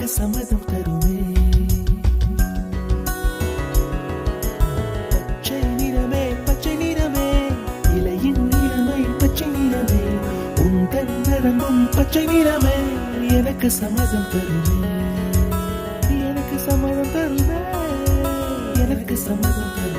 எனக்கு சம்மதம் தருமே. பச்சை நிறமே பச்சை நிறமே, இலையின் நிறமை பச்சை நிறமே, உந்தன் நரம்பும் பச்சை நிறமே, எனக்கு சம்மதம் தருமே, எனக்கு சம்மதம் தருமே, எனக்கு சம்மதம் தருமே.